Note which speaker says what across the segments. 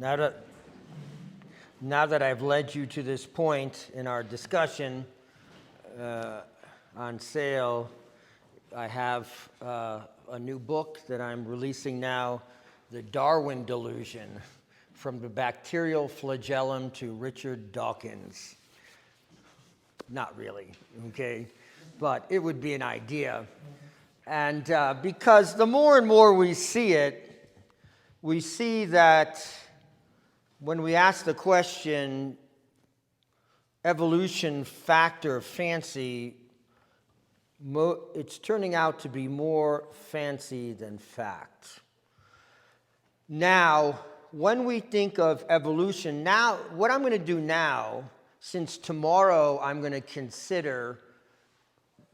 Speaker 1: Now that I've led you to this point in our discussion on sale, I have a new book that I'm releasing now, The Darwin Delusion, From the Bacterial Flagellum to Richard Dawkins. Not really, okay? But it would be an idea. And because the more and more we see it, we see that when we ask the question, evolution, fact or fancy, it's turning out to be more fancy than fact. Now, when we think of evolution, now, what I'm going to do now, since tomorrow I'm going to consider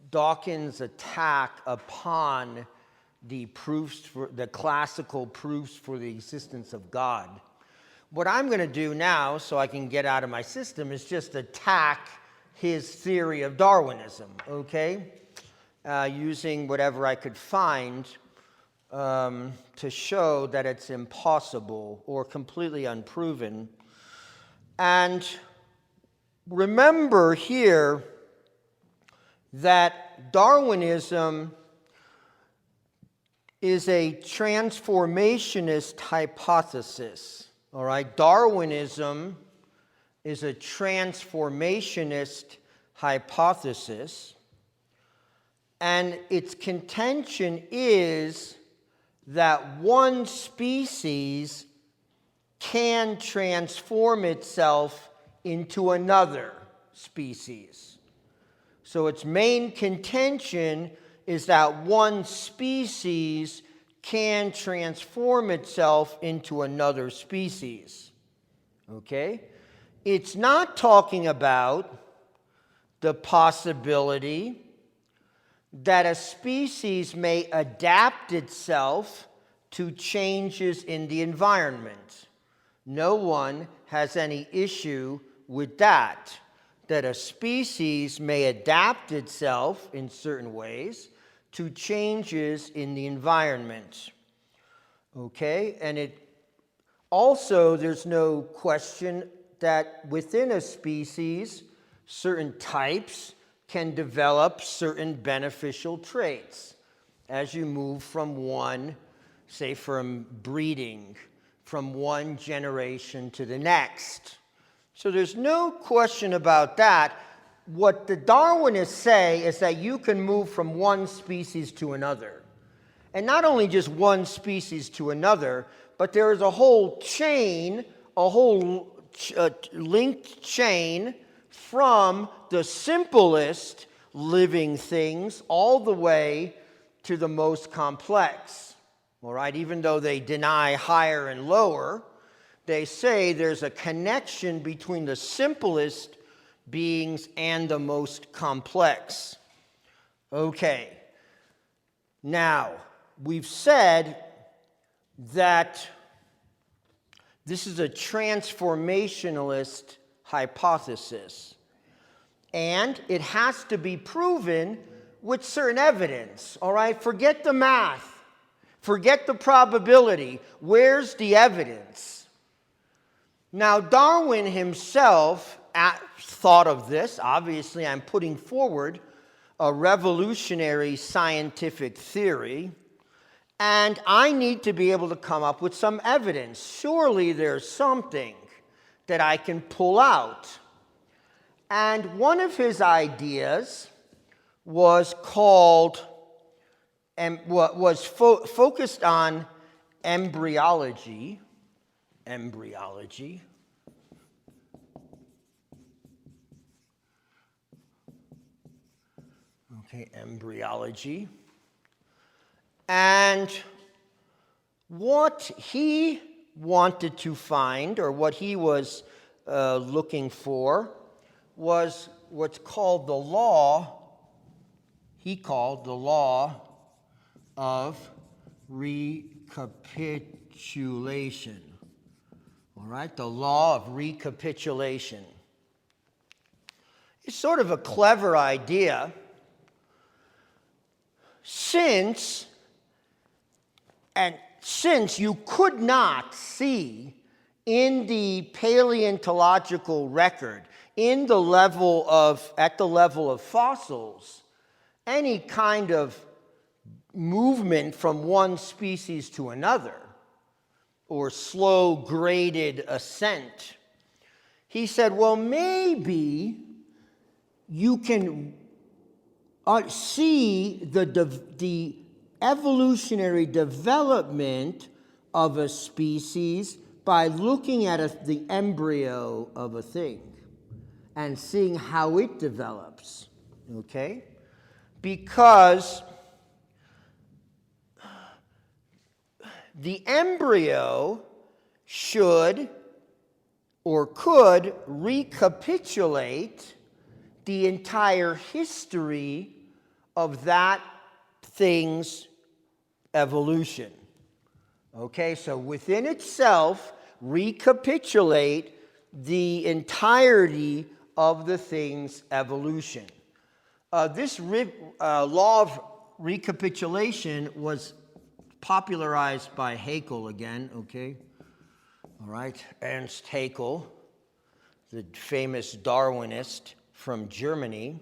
Speaker 1: Dawkins' attack upon the classical proofs for the existence of God. What I'm going to do now, so I can get out of my system, is just attack his theory of Darwinism, okay? Using whatever I could find to show that it's impossible or completely unproven. And remember here that Darwinism is a transformationist hypothesis. All right, Darwinism is a transformationist hypothesis, and its contention is that one species can transform itself into another species. So its main contention is that one species can transform itself into another species. Okay? It's not talking about the possibility that a species may adapt itself to changes in the environment. No one has any issue with that a species may adapt itself in certain ways to changes in the environment. Okay? And it also, there's no question that within a species, certain types can develop certain beneficial traits as you move from from breeding, from one generation to the next. So there's no question about that. What the Darwinists say is that you can move from one species to another. And not only just one species to another, but there is a whole chain, linked chain from the simplest living things all the way to the most complex. All right, even though they deny higher and lower, they say there's a connection between the simplest beings and the most complex. Okay. Now, we've said that this is a transformationalist hypothesis, and it has to be proven with certain evidence. All right? Forget the math. Forget the probability. Where's the evidence? Now, Darwin himself thought of this. Obviously, I'm putting forward a revolutionary scientific theory, and I need to be able to come up with some evidence. Surely there's something that I can pull out. And one of his ideas was focused on embryology. Okay, embryology. And what he wanted to find, or what he was looking for, was what's called the law, he called the law of recapitulation. All right, the law of recapitulation. It's sort of a clever idea, since you could not see in the paleontological record, at the level of fossils, any kind of movement from one species to another, or slow graded ascent, he said, well, maybe you can see the evolutionary development of a species by looking at the embryo of a thing and seeing how it develops, okay? Because the embryo should or could recapitulate the entire history of that thing's evolution. Okay, so within itself, recapitulate the entirety of the thing's evolution. This law of recapitulation was popularized by Haeckel again, okay? All right, Ernst Haeckel, the famous Darwinist from Germany.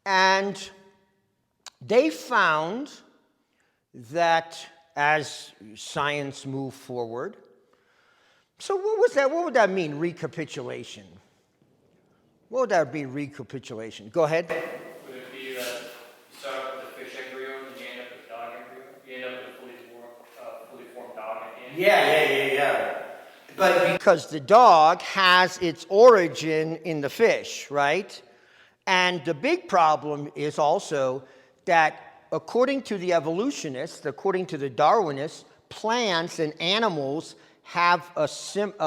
Speaker 1: And they found that as science moved forward, so what would that mean, recapitulation? What would that be, recapitulation? Go ahead.
Speaker 2: Would it be that you start with the fish embryo and you end up with a dog embryo? You end up with a fully formed dog at the end?
Speaker 1: Yeah. But because the dog has its origin in the fish, right? And the big problem is also that according to the evolutionists, according to the Darwinists, plants and animals have a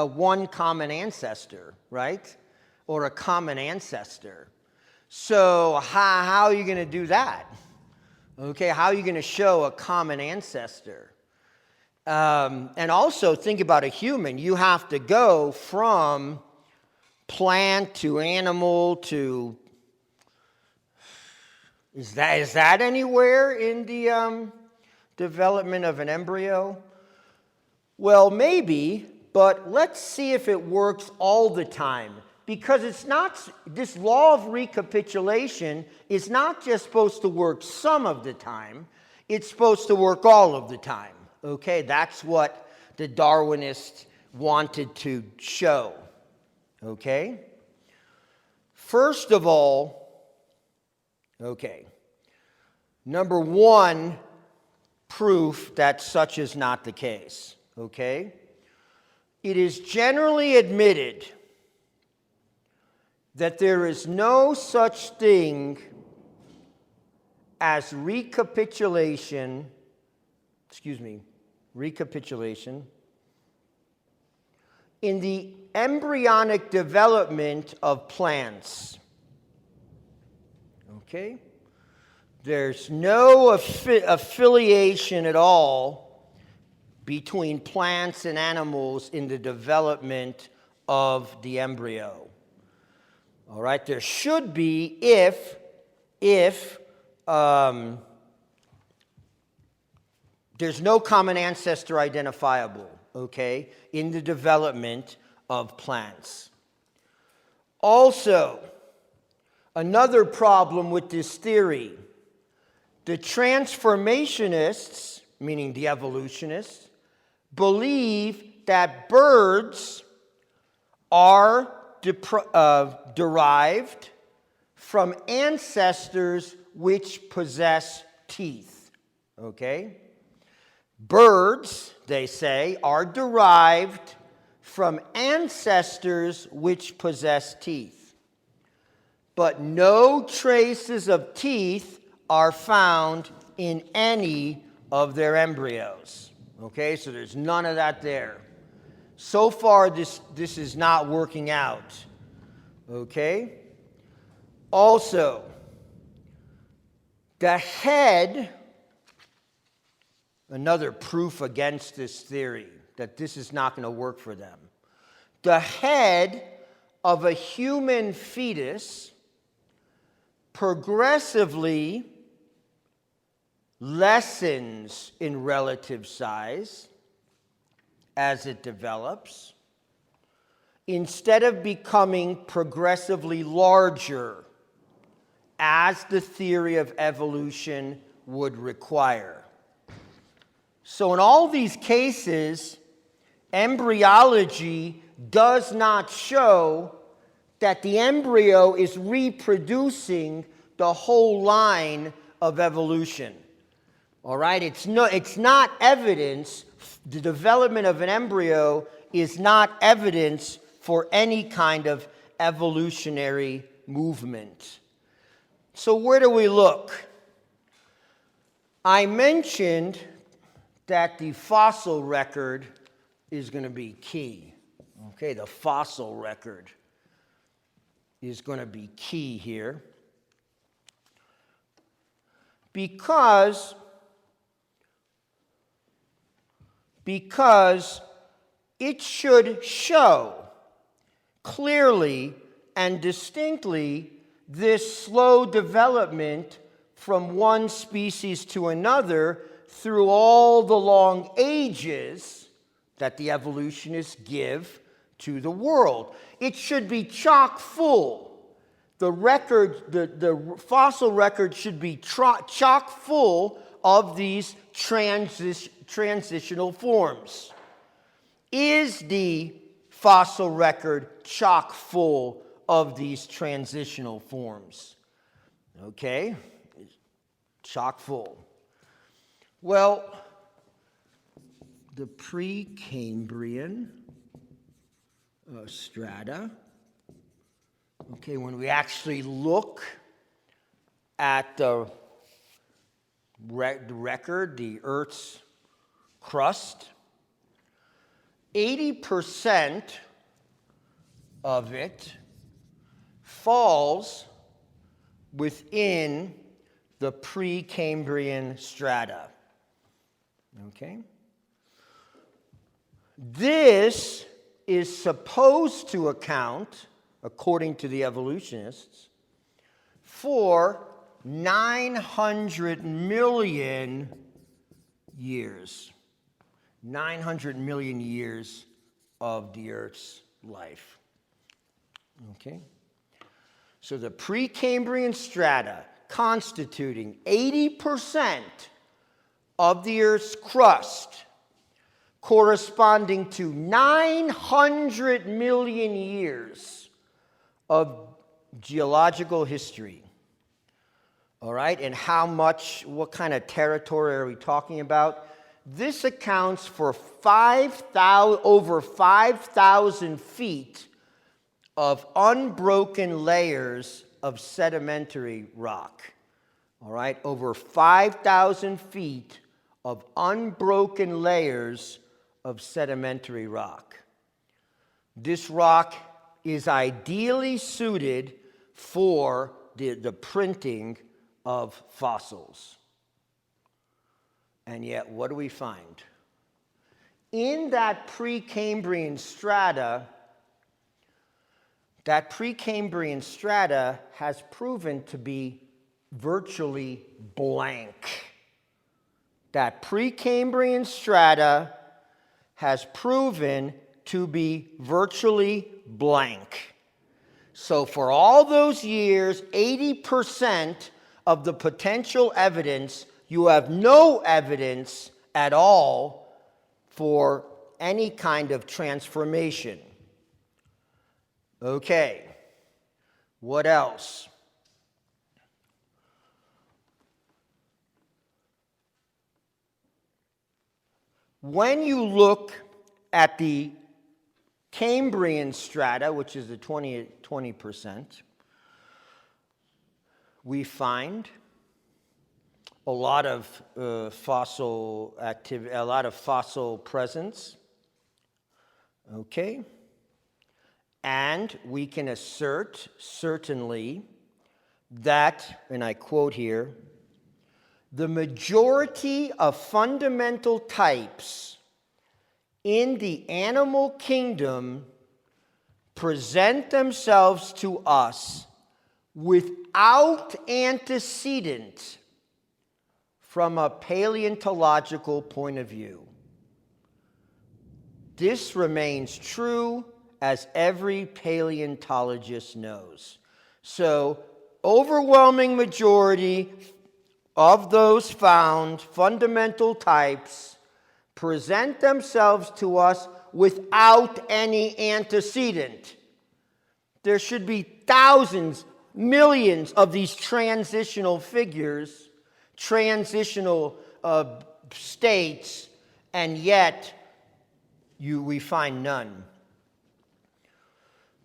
Speaker 1: one common ancestor, right? Or a common ancestor. So how are you going to do that? Okay, how are you going to show a common ancestor? And also think about a human. You have to go from plant to animal to... Is that anywhere in the development of an embryo? Well, maybe, but let's see if it works all the time. Because it's not, this law of recapitulation is not just supposed to work some of the time, it's supposed to work all of the time. Okay, that's what the Darwinists wanted to show. Okay? First of all, okay, number one proof that such is not the case. Okay? It is generally admitted that there is no such thing as recapitulation in the embryonic development of plants. Okay? There's no affiliation at all between plants and animals in the development of the embryo. All right, there should be if there's no common ancestor identifiable, okay, in the development of plants. Also, another problem with this theory, the transformationists, meaning the evolutionists, believe that birds are derived from ancestors which possess teeth. Okay? Birds, they say, are derived from ancestors which possess teeth. But no traces of teeth are found in any of their embryos. Okay, so there's none of that there. So far, this is not working out. Okay? Also, the head, another proof against this theory, that this is not going to work for them. The head of a human fetus progressively lessens in relative size as it develops, instead of becoming progressively larger, as the theory of evolution would require. So in all these cases, embryology does not show that the embryo is reproducing the whole line of evolution. All right? It's not evidence. The development of an embryo is not evidence for any kind of evolutionary movement. So where do we look? I mentioned that the fossil record is going to be key. Okay, the fossil record is going to be key here. Because it should show clearly and distinctly this slow development from one species to another through all the long ages that the evolutionists give to the world. It should be chock full. The fossil record should be chock full of these transitional forms. Is the fossil record chock full of these transitional forms? Okay, chock full. Well, the Precambrian strata, okay, when we actually look at the record, the Earth's crust, 80% of it falls within the Precambrian strata. Okay? This is supposed to account, according to the evolutionists, for 900 million years. 900 million years of the Earth's life. Okay? So the Precambrian strata, constituting 80% of the Earth's crust, corresponding to 900 million years of geological history. All right, and what kind of territory are we talking about? This accounts for over 5,000 feet of unbroken layers of sedimentary rock. All right, over 5,000 feet of unbroken layers of sedimentary rock. This rock is ideally suited for the printing of fossils. And yet, what do we find? In that Precambrian strata, has proven to be virtually blank. That Precambrian strata has proven to be virtually blank. So for all those years, 80% of the potential evidence, you have no evidence at all for any kind of transformation. Okay, what else? When you look at the Cambrian strata, which is the 20%, we find a lot of fossil activity, a lot of fossil presence. Okay? And we can assert, certainly, that, and I quote here, the majority of fundamental types in the animal kingdom present themselves to us without antecedent from a paleontological point of view. This remains true as every paleontologist knows. So, overwhelming majority of those found fundamental types present themselves to us without any antecedent. There should be thousands, millions of these transitional figures, transitional states, and yet we find none.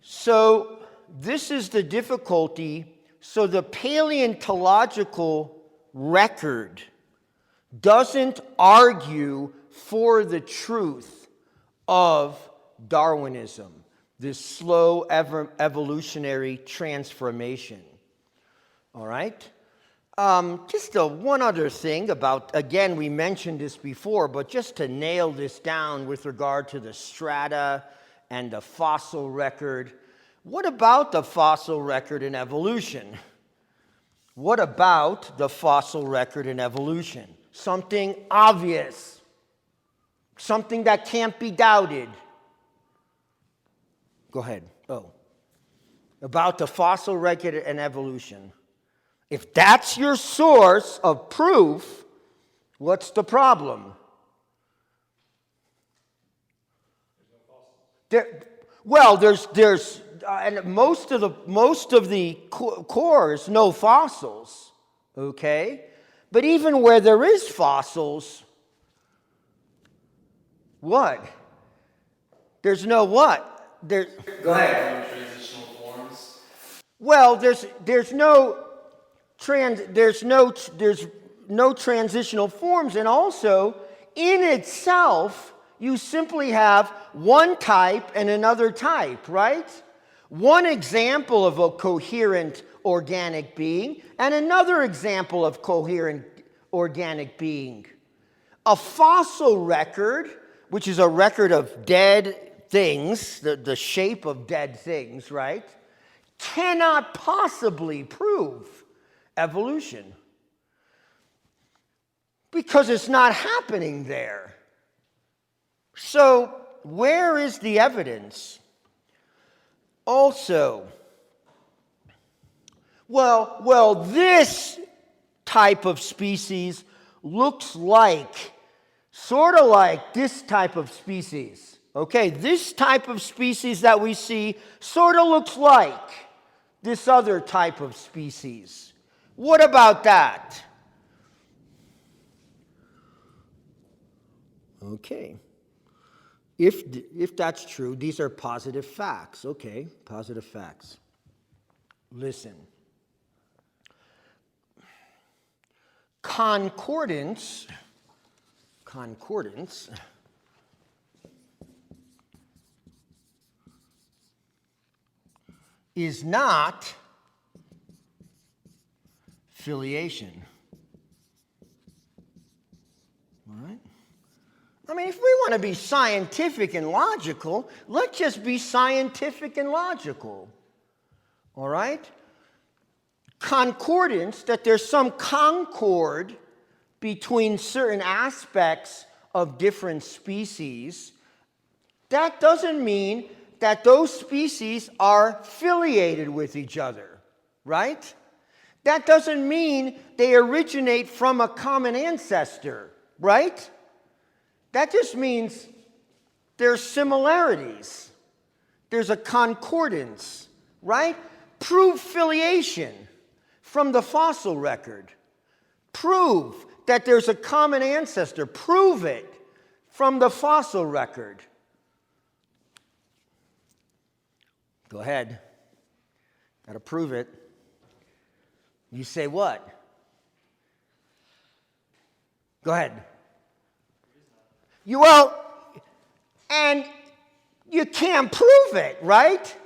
Speaker 1: So this is the difficulty. So the paleontological record doesn't argue for the truth of Darwinism, this slow evolutionary transformation. All right? Just one other thing about, again, we mentioned this before, but just to nail this down with regard to the strata and the fossil record. What about the fossil record in evolution? What about the fossil record in evolution? Something obvious. Something that can't be doubted. Go ahead. About the fossil record in evolution. If that's your source of proof, what's the problem? And most of the cores, no fossils, okay? But even where there is fossils, what? There's no what? Go ahead.
Speaker 2: Transitional forms.
Speaker 1: Well, there's no transitional forms, and also in itself you simply have one type and another type, right? One example of a coherent organic being and another example of coherent organic being. A fossil record, which is a record of dead things, the shape of dead things, right, cannot possibly prove evolution because it's not happening there. So, where is the evidence? Also, well, this type of species looks like, sort of like this type of species. Okay, this type of species that we see sort of looks like this other type of species. What about that? Okay. If that's true, these are positive facts. Okay, positive facts. Listen. Concordance is not filiation. All right? I mean, if we want to be scientific and logical, let's just be scientific and logical. All right? Concordance, that there's some concord between certain aspects of different species, that doesn't mean that those species are affiliated with each other, right? That doesn't mean they originate from a common ancestor, right? That just means there's similarities. There's a concordance, right? Prove filiation from the fossil record. Prove that there's a common ancestor. Prove it from the fossil record. Go ahead. Got to prove it. You say what? Go ahead. And you can't prove it, right?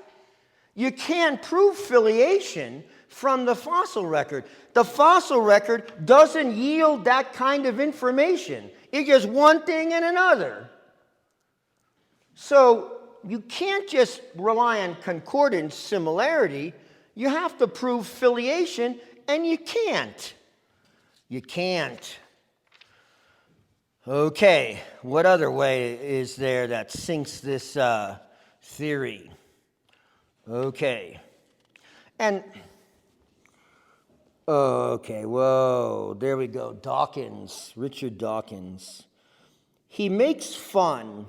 Speaker 1: You can't prove filiation from the fossil record. The fossil record doesn't yield that kind of information. It's just one thing and another. So you can't just rely on concordance, similarity. You have to prove filiation, and you can't. You can't. Okay, what other way is there that sinks this theory. Okay. And, okay, whoa, there we go. Dawkins, Richard Dawkins. He makes fun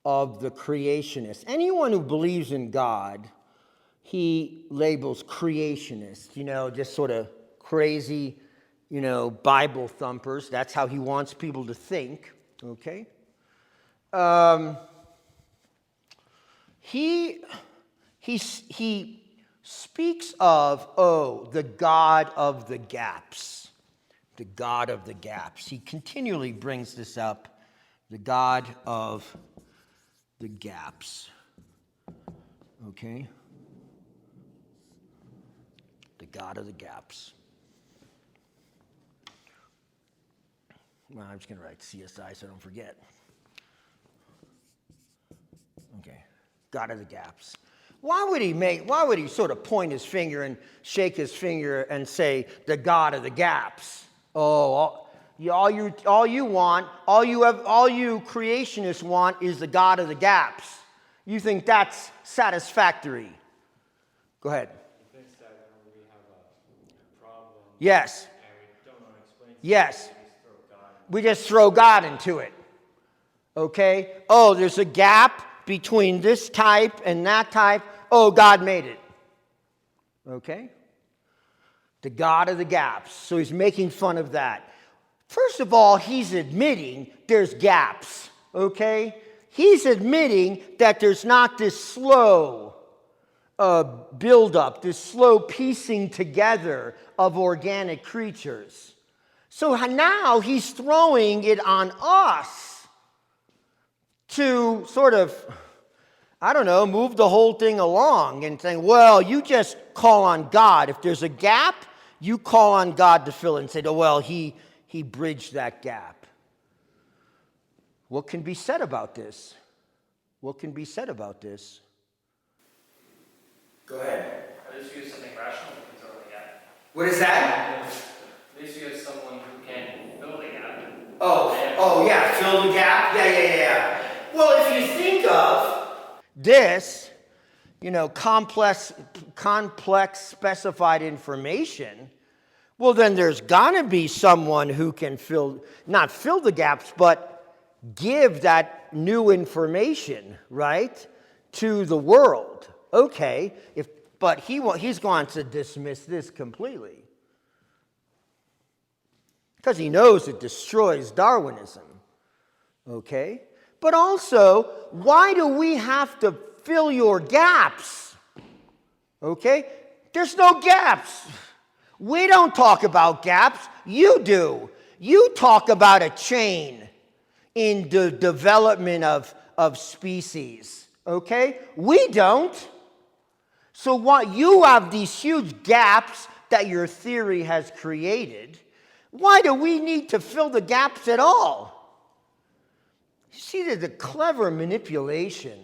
Speaker 1: of the creationists. Anyone who believes in God, he labels creationists, just sort of crazy, Bible thumpers. That's how he wants people to think, okay? He speaks of, the God of the gaps. The God of the gaps. He continually brings this up, the God of the gaps. Okay? The God of the gaps. Well, I'm just going to write CSI so I don't forget. Okay. God of the gaps. Why would he sort of point his finger and shake his finger and say the God of the gaps? Oh, all you creationists want is the God of the gaps. You think that's satisfactory? Go ahead.
Speaker 3: He thinks that whenever we have a problem,
Speaker 1: Yes.
Speaker 3: and we don't know how to explain it,
Speaker 1: Yes.
Speaker 3: we just throw
Speaker 1: We just throw God
Speaker 3: God.
Speaker 1: into it. Okay? Oh, there's a gap between this type and that type. Oh, God made it. Okay? The God of the gaps. So he's making fun of that. First of all, he's admitting there's gaps. Okay? He's admitting that there's not this slow buildup, this slow piecing together of organic creatures. So now he's throwing it on us to sort of, move the whole thing along and saying, well, you just call on God. If there's a gap, you call on God to fill it and say, oh, well, he bridged that gap. What can be said about this? What can be said about this? Go ahead.
Speaker 2: At least you get something rational to fill the gap.
Speaker 1: What is that?
Speaker 2: At least you get someone who can fill the gap.
Speaker 1: Oh, yeah, fill the gap? Yeah. Well, if you think of this, complex specified information, well, then there's got to be someone who can not fill the gaps, but give that new information, right, to the world. Okay, but he's going to dismiss this completely because he knows it destroys Darwinism. Okay, but also, why do we have to fill your gaps? Okay, there's no gaps. We don't talk about gaps. You do. You talk about a chain in the development of species. Okay, we don't. So what you have these huge gaps that your theory has created. Why do we need to fill the gaps at all? You see, there's a clever manipulation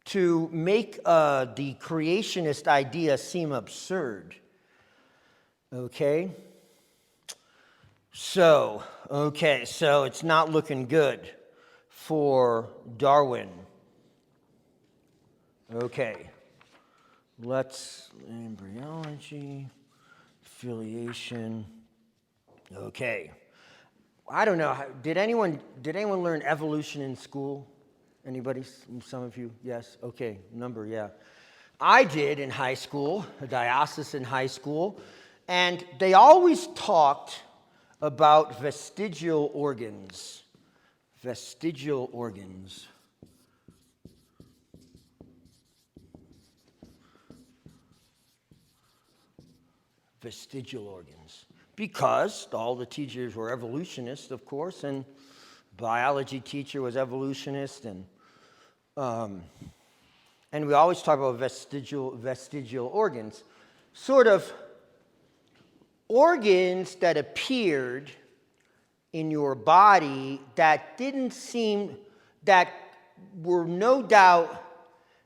Speaker 1: to make the creationist idea seem absurd. Okay? So it's not looking good for Darwin. Okay. Let's embryology, affiliation. Okay. I don't know. Did anyone learn evolution in school? Anybody? Some of you? Yes. Okay. Number, yeah. I did in high school, a diocesan high school, and they always talked about vestigial organs. Vestigial organs. Vestigial organs. Because all the teachers were evolutionists, of course, and biology teacher was evolutionist, and we always talk about vestigial organs, sort of organs that appeared in your body that were no doubt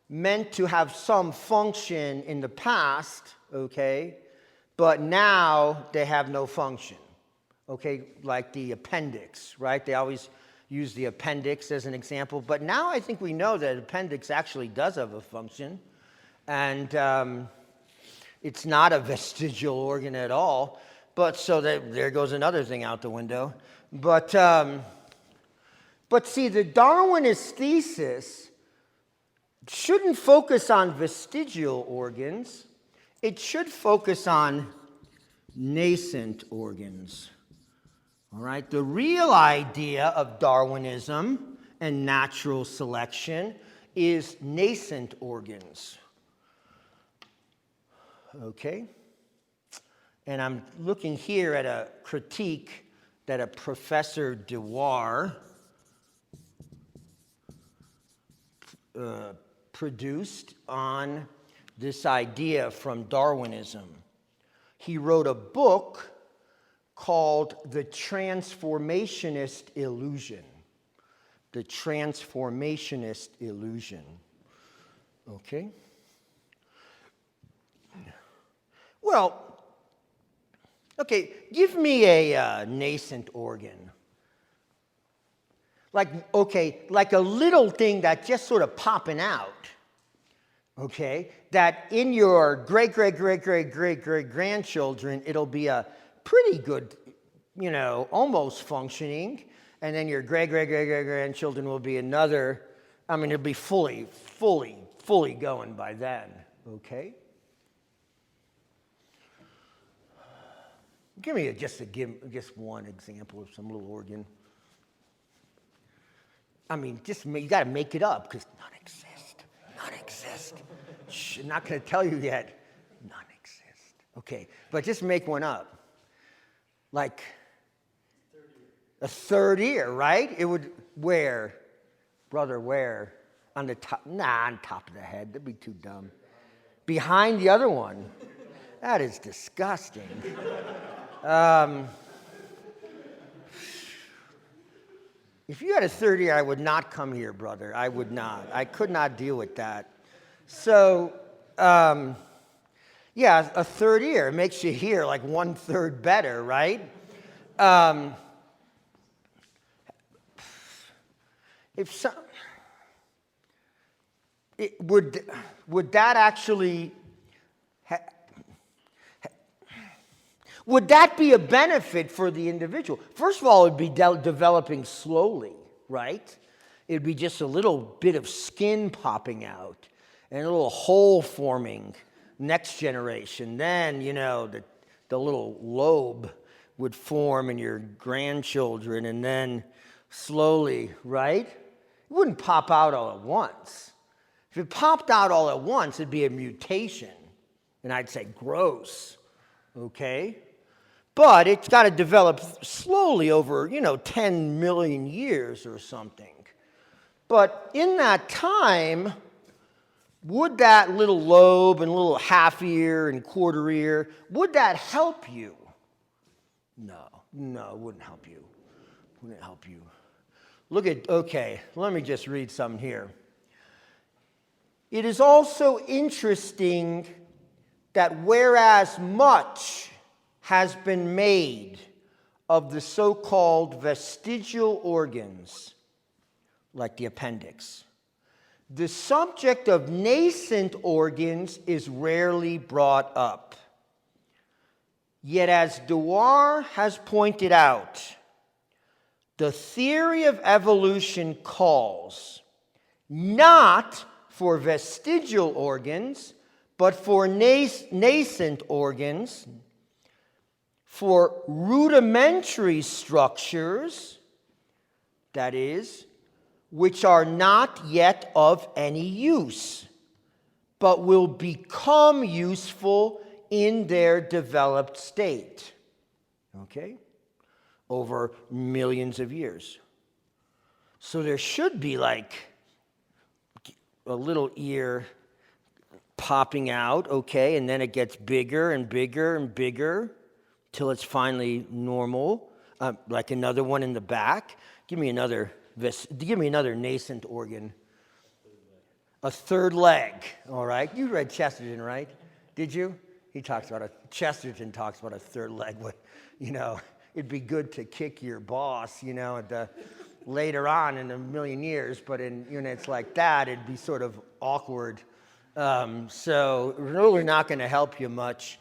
Speaker 1: meant to have some function in the past, okay, but now they have no function, okay, like the appendix, right? They always use the appendix as an example. But now I think we know that appendix actually does have a function. And it's not a vestigial organ at all. But so there goes another thing out the window. But see, the Darwinist thesis shouldn't focus on vestigial organs. It should focus on nascent organs. All right? The real idea of Darwinism and natural selection is nascent organs. Okay? And I'm looking here at a critique that a Professor Dewar produced on this idea from Darwinism. He wrote a book called The Transformationist Illusion. The Transformationist Illusion. Okay? Well, okay, give me a nascent organ. Like a little thing that's just sort of popping out. Okay? That in your great-great-great-great-great-great-grandchildren, it'll be a pretty good, almost functioning. And then your great-great-great-great-grandchildren will be another, it'll be fully going by then. Okay? Give me just one example of some little organ. You got to make it up, because none exist. I'm not going to tell you yet. None exist. Okay, but just make one up. Like a third ear, right? It would, where? Brother, where? On the top? Nah, on top of the head. That'd be too dumb. Behind the other one. That is disgusting. If you had a third ear, I would not come here, brother. I would not. I could not deal with that. So, a third ear makes you hear like 1/3 better, right? Would that actually... Would that be a benefit for the individual? First of all, it would be developing slowly, right? It would be just a little bit of skin popping out and a little hole forming next generation. Then, the little lobe would form in your grandchildren, and then slowly, right? It wouldn't pop out all at once. If it popped out all at once, it'd be a mutation. And I'd say, gross, okay? But it's got to develop slowly over, 10 million years or something. But in that time, would that little lobe and little half ear and quarter ear, would that help you? No, it wouldn't help you. Let me just read something here. It is also interesting that whereas much has been made of the so-called vestigial organs, like the appendix, the subject of nascent organs is rarely brought up. Yet, as Dewar has pointed out, the theory of evolution calls not for vestigial organs, but for nascent organs, for rudimentary structures, that is, which are not yet of any use, but will become useful in their developed state, okay, over millions of years. So there should be like a little ear popping out, okay, and then it gets bigger and bigger and bigger till it's finally normal, like another one in the back. Give me another nascent organ. A third leg, all right? You read Chesterton, right? Did you? Chesterton talks about a third leg. It'd be good to kick your boss, at the later on in a million years, but in units like that, it'd be sort of awkward. So really not going to help you much.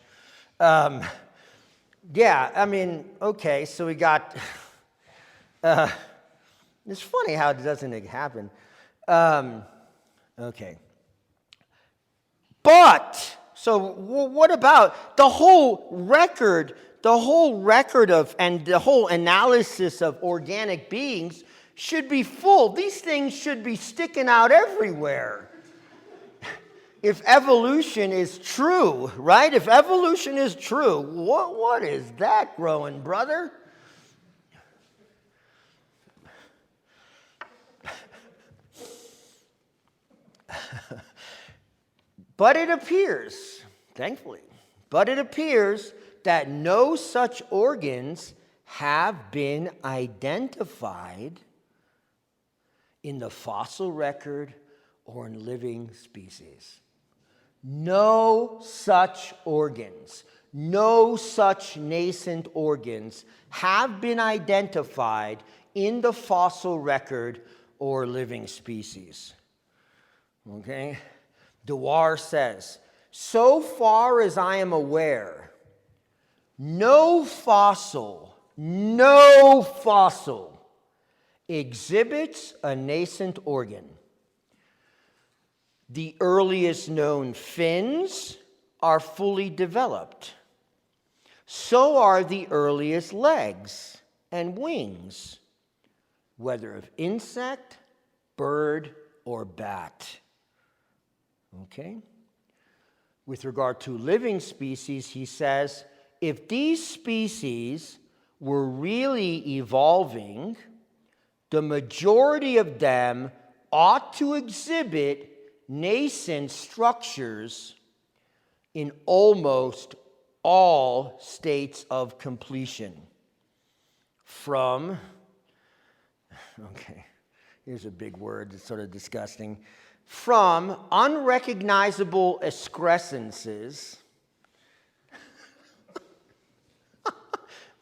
Speaker 1: Yeah, I mean, okay, so we got, it's funny how it doesn't happen. Okay. But, so what about the whole record of, and the whole analysis of organic beings should be full. These things should be sticking out everywhere. If evolution is true, right? If evolution is true, what is that growing, brother? But it appears, thankfully, that no such organs have been identified in the fossil record or in living species. No such organs, no such nascent organs have been identified in the fossil record or living species. Okay? Dewar says, so far as I am aware, no fossil exhibits a nascent organ. The earliest known fins are fully developed. So are the earliest legs and wings, whether of insect, bird, or bat. Okay? With regard to living species, he says, if these species were really evolving, the majority of them ought to exhibit nascent structures in almost all states of completion. From, okay, here's a big word, it's sort of disgusting. From unrecognizable excrescences.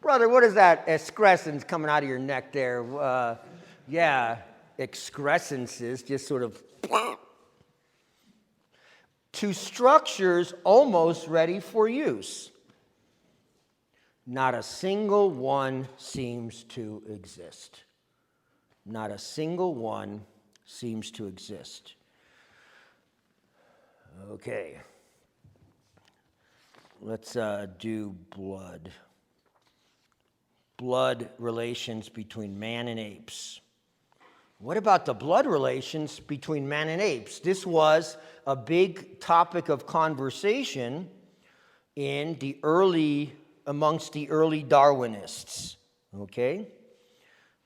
Speaker 1: Brother, what is that excrescence coming out of your neck there? Yeah, excrescences, just sort of to structures almost ready for use. Not a single one seems to exist. Not a single one seems to exist. Okay. Let's do blood. Blood relations between man and apes. What about the blood relations between man and apes? This was a big topic of conversation amongst the early Darwinists. Okay?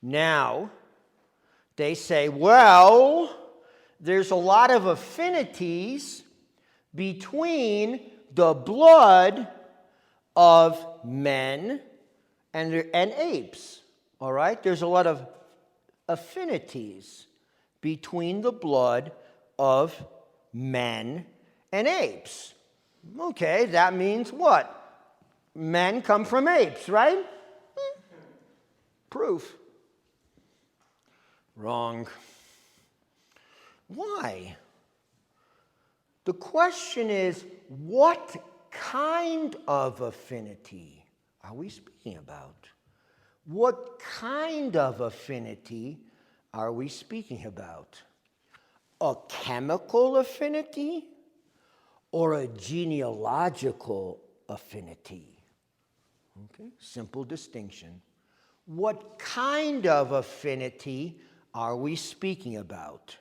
Speaker 1: Now, they say, well, there's a lot of affinities between the blood of men and apes. All right? There's a lot of affinities between the blood of men and apes. Okay, that means what? Men come from apes, right? Proof. Wrong. Why? The question is, what kind of affinity are we speaking about? What kind of affinity are we speaking about? A chemical affinity or a genealogical affinity? Okay, simple distinction. What kind of affinity are we speaking about?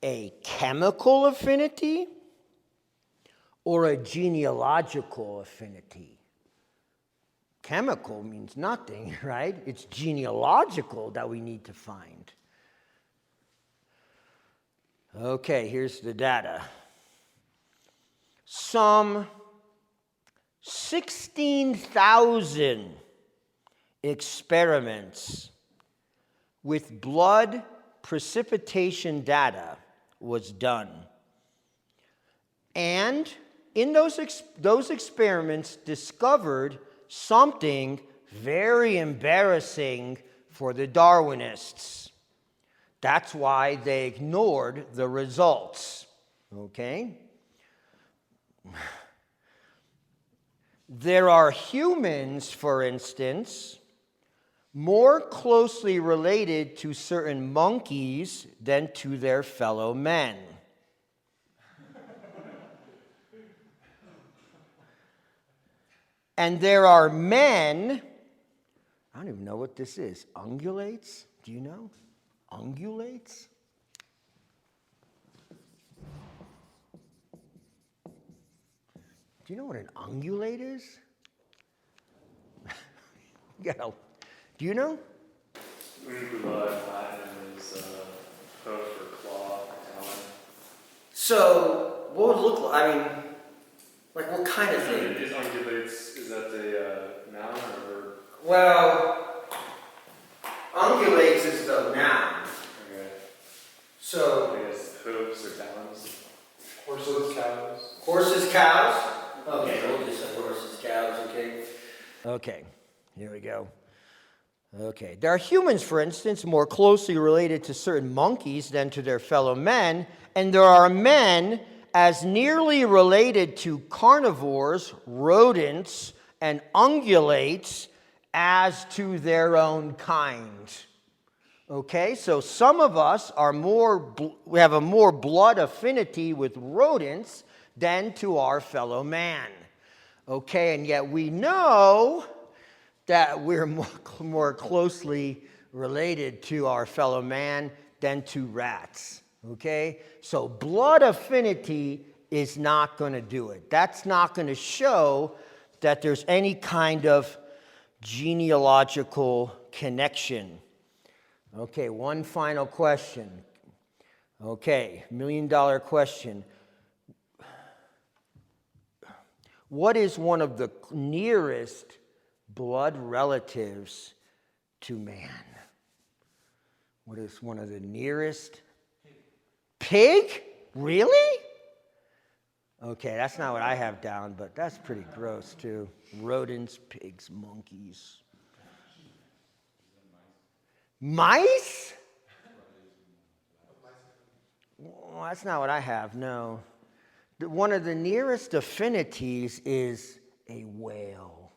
Speaker 1: A chemical affinity or a genealogical affinity? Chemical means nothing, right? It's genealogical that we need to find. Okay, here's the data. Some 16,000 experiments with blood precipitation data was done. And in those experiments discovered something very embarrassing for the Darwinists. That's why they ignored the results. Okay? There are humans, for instance, more closely related to certain monkeys than to their fellow men. And there are men, I don't even know what this is, ungulates? Do you know? Ungulates? Do you know what an ungulate is? Do you know?
Speaker 3: Latin is hoof or claw, talon.
Speaker 1: So, what would it look like? I mean, like what kind of thing?
Speaker 3: Is ungulates, is that the noun or?
Speaker 1: Well, ungulates is the noun.
Speaker 3: Okay.
Speaker 1: So,
Speaker 3: I guess hooves or talons.
Speaker 2: Horses, cows.
Speaker 1: horses, cows? Okay, we'll just say horses, cows, okay? Okay, here we go. Okay, there are humans, for instance, more closely related to certain monkeys than to their fellow men, and there are men as nearly related to carnivores, rodents, and ungulates as to their own kind. Okay, so some of us are we have a more blood affinity with rodents than to our fellow man. Okay, and yet we know that we're more closely related to our fellow man than to rats. Okay, so blood affinity is not going to do it. That's not going to show that there's any kind of genealogical connection. Okay, one final question. Okay, $1 million question. What is one of the nearest blood relatives to man? What is one of the nearest? Pig? Really? Okay, that's not what I have down, but that's pretty gross too. Rodents, pigs, monkeys. Mice? Well, that's not what I have, no. One of the nearest affinities is a whale.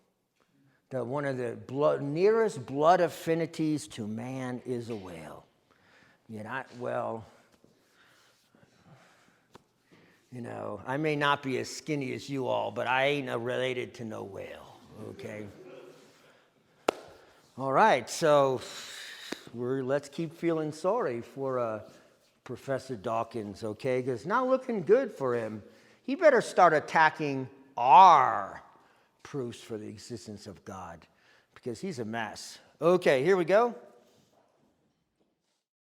Speaker 1: One of the nearest blood affinities to man is a whale. I may not be as skinny as you all, but I ain't related to no whale, okay? All right, so let's keep feeling sorry for Professor Dawkins, okay? Because it's not looking good for him. He better start attacking our proofs for the existence of God, because he's a mess. Okay, here we go.